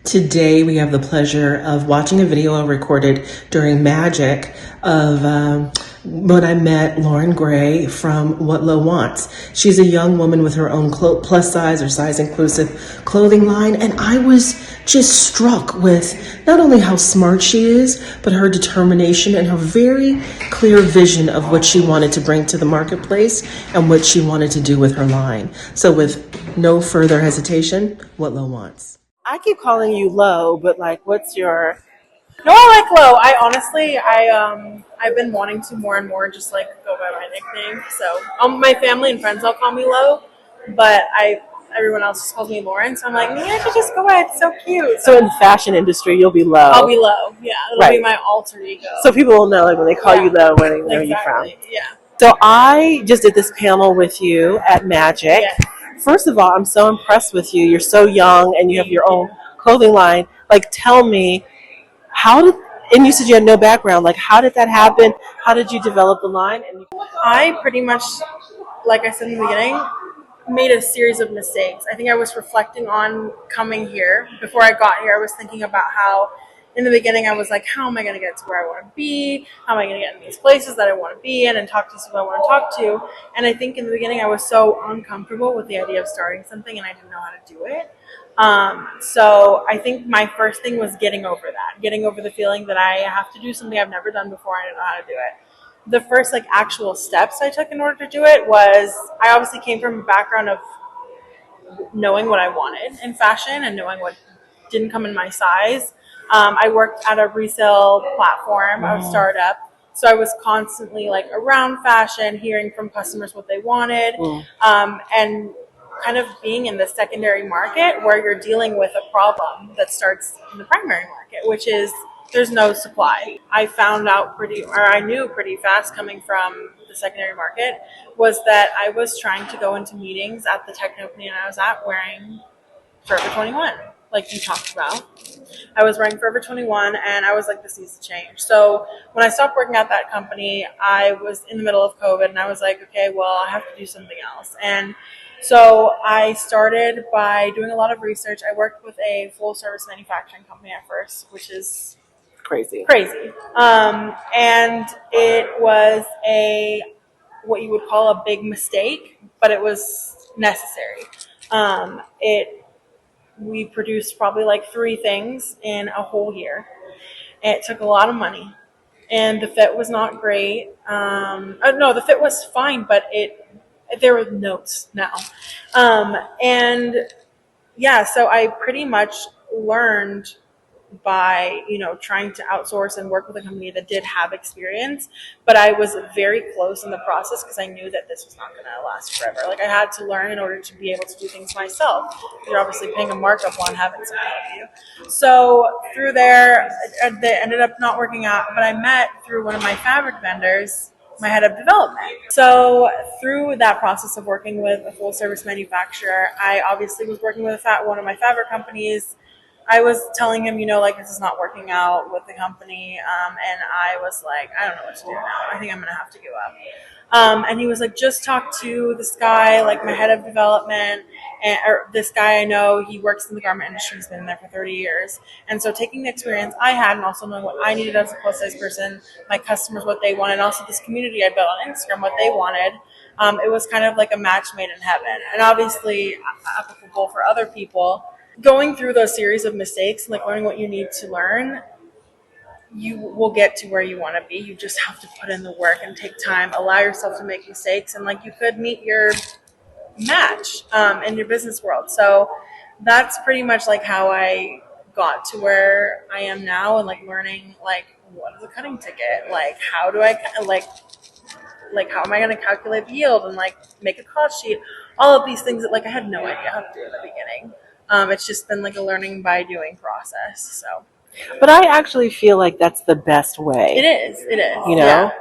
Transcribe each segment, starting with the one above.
Today, we have the pleasure of watching a video I recorded during Magic of when I met Lauren Gray from What Lo Wants. She's a young woman with her own plus size or size inclusive clothing line, and I was just struck with not only how smart she is, but her determination and her very clear vision of what she wanted to bring to the marketplace and what she wanted to do with her line. So with no further hesitation, What Lo Wants. I keep calling you Lo, but like, what's your? No, I like Lo. I've been wanting to more and more just like go by my nickname. So my family and friends all call me Lo, but everyone else just calls me Lauren. So I'm like, maybe I should just go by. It's so cute. So in the fashion industry, you'll be Lo. I'll be Lo. Yeah, it'll be my alter ego. So people will know like when they call you Lo, where they know you from. Yeah. So I just did this panel with you at Magic. Yes. First of all, I'm so impressed with you. You're so young and you have your own clothing line. Like, tell me, and you said you had no background, like how did that happen? How did you develop the line? I pretty much, like I said in the beginning, made a series of mistakes. I think I was reflecting on coming here. Before I got here, I was thinking about how in the beginning I was like, how am I going to get to where I want to be? How am I going to get in these places that I want to be in and talk to people I want to talk to? And I think in the beginning I was so uncomfortable with the idea of starting something and I didn't know how to do it. So I think my first thing was getting over the feeling that I have to do something I've never done before. I don't know how to do it. The first like actual steps I took in order to do it was I obviously came from a background of knowing what I wanted in fashion and knowing what didn't come in my size. I worked at a resale platform, a startup. So I was constantly like around fashion, hearing from customers what they wanted, and kind of being in the secondary market where you're dealing with a problem that starts in the primary market, which is there's no supply. I knew pretty fast coming from the secondary market was that I was trying to go into meetings at the tech company I was at wearing Forever 21, like you talked about. I was wearing Forever 21 and I was like, this needs to change. So when I stopped working at that company, I was in the middle of COVID and I was like, okay, well, I have to do something else. And so I started by doing a lot of research. I worked with a full service manufacturing company at first, which is crazy. And it was what you would call a big mistake, but it was necessary. We produced probably like 3 things in a whole year. It took a lot of money, and the fit was not great. No, the fit was fine, but there were notes now. So I pretty much learned by, trying to outsource and work with a company that did have experience, but I was very close in the process because I knew that this was not going to last forever. Like I had to learn in order to be able to do things myself. You're obviously paying a markup on having someone help you. So through there, they ended up not working out, but I met through one of my fabric vendors, my head of development. So through that process of working with a full service manufacturer, I obviously was working with one of my fabric companies. I was telling him, this is not working out with the company. And I was like, I don't know what to do now. I think I'm going to have to give up. And he was like, just talk to this guy, like my head of development, or this guy I know, he works in the garment industry. He's been in there for 30 years. And so taking the experience I had and also knowing what I needed as a plus size person, my customers, what they wanted, and also this community I built on Instagram, what they wanted, it was kind of like a match made in heaven. And obviously applicable for other people. Going through those series of mistakes, like learning what you need to learn, you will get to where you want to be. You just have to put in the work and take time, allow yourself to make mistakes, and like you could meet your match in your business world. So that's pretty much like how I got to where I am now, and like learning like what is a cutting ticket, like how do I like how am I going to calculate the yield and like make a cost sheet, all of these things that like I had no idea how to do in the beginning. It's just been like a learning by doing process. So, but I actually feel like that's the best way. It is.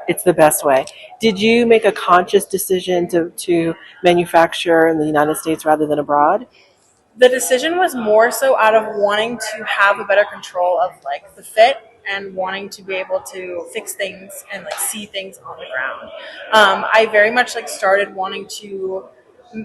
It's the best way. Did you make a conscious decision to manufacture in the United States rather than abroad? The decision was more so out of wanting to have a better control of like the fit and wanting to be able to fix things and like see things on the ground. I very much like started wanting to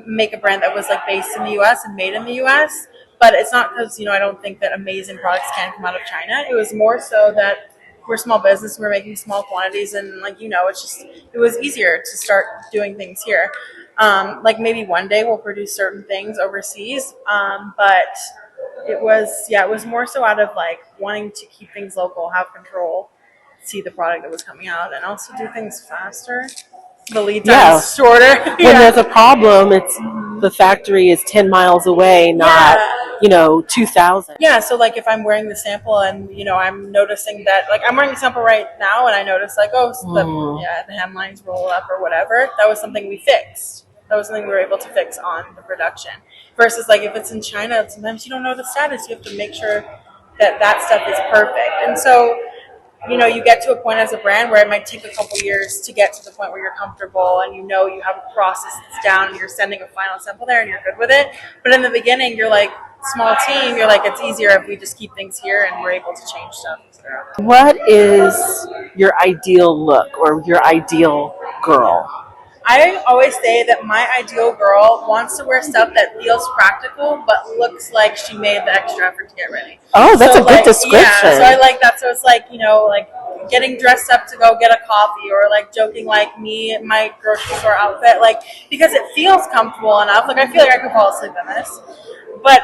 make a brand that was like based in the US and made in the US, But it's not because, I don't think that amazing products can come out of China. It was more so that we're a small business, we're making small quantities, and it was easier to start doing things here. Like maybe one day we'll produce certain things overseas, but it was more so out of like wanting to keep things local, have control, see the product that was coming out, and also do things faster. The lead time is shorter. When there's a problem, it's the factory is 10 miles away, not 2,000. Yeah, so like if I'm wearing the sample and I'm noticing that, like I'm wearing the sample right now and I notice like the hemlines roll up or whatever, that was something we fixed. That was something we were able to fix on the production. Versus like if it's in China, sometimes you don't know the status. You have to make sure that stuff is perfect. And so you get to a point as a brand where it might take a couple years to get to the point where you're comfortable and you have a process that's down and you're sending a final sample there and you're good with it. But in the beginning, you're like, small team, you're like, it's easier if we just keep things here and we're able to change stuff. What is your ideal look or your ideal girl? I always say that my ideal girl wants to wear stuff that feels practical but looks like she made the extra effort to get ready. Oh, that's a good description. Yeah, so I like that. So it's like, like getting dressed up to go get a coffee or like joking like me in my grocery store outfit, like because it feels comfortable enough. Like I feel like I could fall asleep in this. But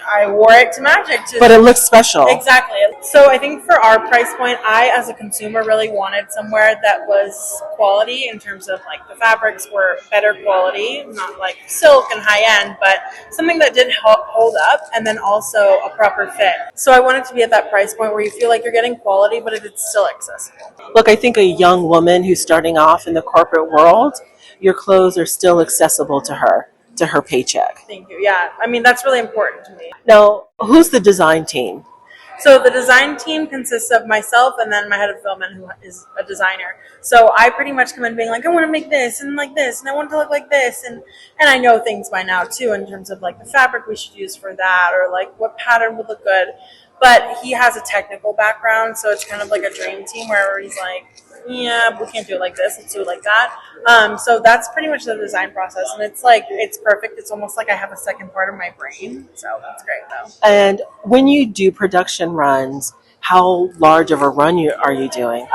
I wore it to Magic. But it looks special. Exactly. So I think for our price point, I, as a consumer, really wanted somewhere that was quality in terms of like the fabrics were better quality, not like silk and high end, but something that did hold up and then also a proper fit. So I wanted to be at that price point where you feel like you're getting quality, but it's still accessible. Look, I think a young woman who's starting off in the corporate world, your clothes are still accessible to her paycheck. Thank you. Yeah. I mean, that's really important to me. Now, who's the design team? So the design team consists of myself and then my head of fulfillment, who is a designer. So I pretty much come in being like, I want to make this and like this, and I want it to look like this, and I know things by now too in terms of like the fabric we should use for that, or like what pattern would look good. But he has a technical background, so it's kind of like a dream team where he's like, yeah, we can't do it like this, let's do it like that. So that's pretty much the design process, and it's like, it's perfect. It's almost like I have a second part of my brain, so that's great though. And when you do production runs, how large of a run are you doing?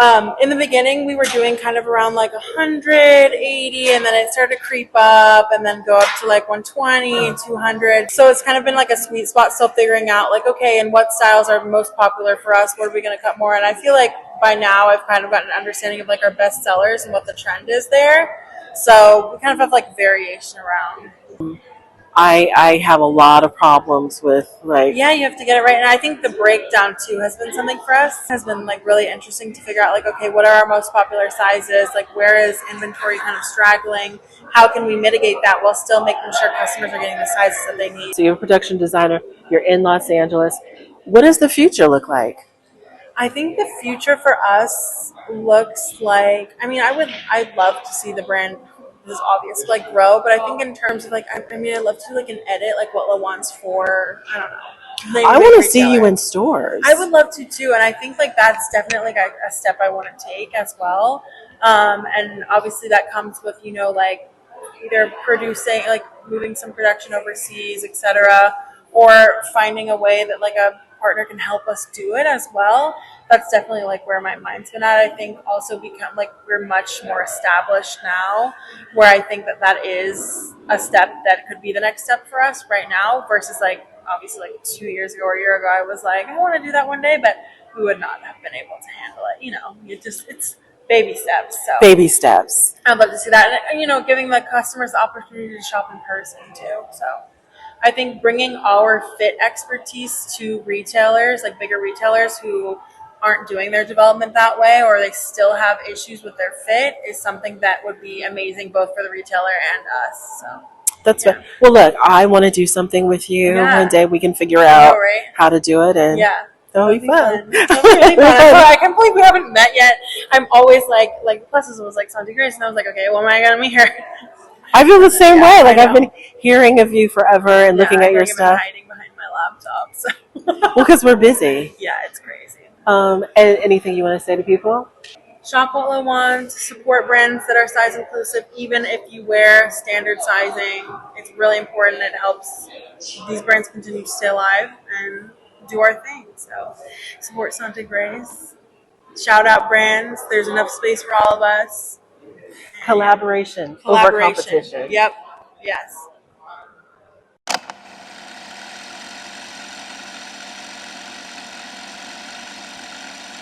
In the beginning, we were doing kind of around like 180, and then it started to creep up and then go up to like 120, 200. So it's kind of been like a sweet spot, still figuring out like, okay, and what styles are most popular for us? What are we going to cut more? And I feel like by now I've kind of gotten an understanding of like our best sellers and what the trend is there. So we kind of have like variation around. I have a lot of problems with like... Yeah, you have to get it right. And I think the breakdown too has been something for us. It has been like really interesting to figure out like, okay, what are our most popular sizes? Like where is inventory kind of straggling? How can we mitigate that while still making sure customers are getting the sizes that they need? So you're a production designer, you're in Los Angeles. What does the future look like? I think the future for us looks like, I'd love to see the brand, this is obvious, like grow, but I think in terms of like, I'd love to do like an edit, like what La wants for, I don't know. I want to see you in stores. I would love to too, and I think like that's definitely like a step I want to take as well. And obviously that comes with, like either producing, like moving some production overseas, etc., or finding a way that like a partner can help us do it as well. That's definitely like where my mind's been at. I think also become like we're much more established now, where I think that is a step that could be the next step for us right now versus like obviously like 2 years ago or a year ago I was like, I want to do that one day, but we would not have been able to handle it. It's baby steps. So baby steps. I'd love to see that, and giving the customers the opportunity to shop in person too. So I think bringing our fit expertise to retailers, like bigger retailers who aren't doing their development that way, or they still have issues with their fit, is something that would be amazing both for the retailer and us. So that's right. Well, look, I want to do something with you. Yeah. One day we can figure out how to do it, and that'll be fun. It'll be really fun. I can't believe we haven't met yet. I'm always like Plus was like Sante Grace, and I was like, okay, well, am I gonna meet her? I feel the same way. Like I've been hearing of you forever and looking at your stuff. I've been hiding behind my laptop. So. Well, because we're busy. Yeah, it's crazy. And anything you want to say to people? shop what you want, support brands that are size inclusive, even if you wear standard sizing. It's really important. It helps these brands continue to stay alive and do our thing. So support Sante Grace. Shout out brands. There's enough space for all of us. Collaboration over Collaboration. competition. Yep. Yes.